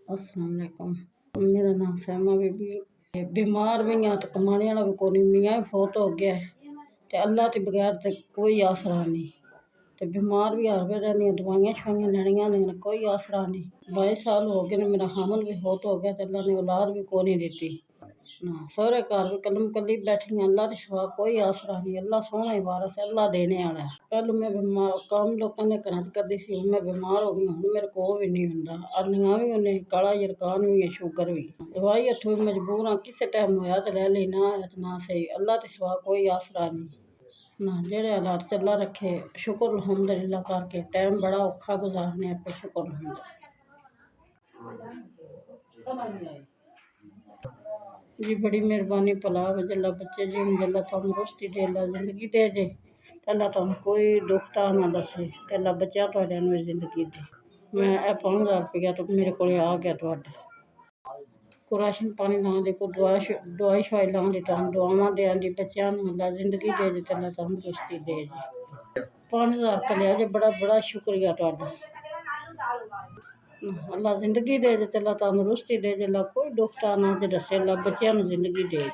अस्सलाम वालेकुम। मेरा नाम सैमा बीबी। बीमार भी हाँ तो कमाने वाला भी कोई नहीं, मियाँ भी फौत हो गया है तो अल्लाह के बगैर तो कोई आसरा नहीं। तो बीमार भी हर वे रहनी, दवाइयां शवाइयां लैनियां ने, कोई आसरा नहीं। 22 साल हो गए ने, मेरा हामल भी फौत हो गया तो अल्लाह ने औलाद भी कोई नहीं दी ना। सहुरे घर भी कलम कली बैठी हैं, अल्लाह के सिवा कोई आसरा नहीं। अल्लाह सोहना ही वारस है, अल्लाह देने वाला है। पहले मैं बीमार काम लोगों ने घर च करती सी, मैं बीमार हो गई हूँ, मेरे को भी नहीं होंदा। अरनियां भी होने, काला यरकान भी है, शुगर भी। दवाई हथों भी मजबूर हाँ, किसी टाइम होया तो लै ली, ना होया तो ना सही। अल्लाह के सिवा कोई आसरा नहीं ना। जेड़े हालात चला रखे, शुक्र अल्हम्दुलिल्लाह करके टाइम बड़ा औखा गुजारने पे, शुक्र अल्हम्दुलिल्लाह जी। बड़ी मेहरबानी भला जल्ला बच्चे जी जल्ला तंदुरुस्ती दे, अल्लाह जिंदगी दे जे, अल्लाह तुहानू कोई दुख ता ना दसे, अल्लाह बच्चा तुहाडे नू जिंदगी दे। मैं 5000 रुपया तो मेरे को आ गया तुहाडा, को राशन पानी लाने दी, को दवाई शवाई लाने दी, तुहानू दुआवां देआं दी, बच्चों नू अल्लाह जिंदगी दे जे, अल्लाह तंदुरुस्ती दे जे। 5000 का लिया जे, बड़ा बड़ा शुक्रिया तुहाडा। अल्लाह जिंदगी दे जे, अल्लाह तंदुरुस्ती दे जे, अल्लाह कोई दुख ता ना दे दसे, अल्लाह बच्चों नू जिंदगी दे जे।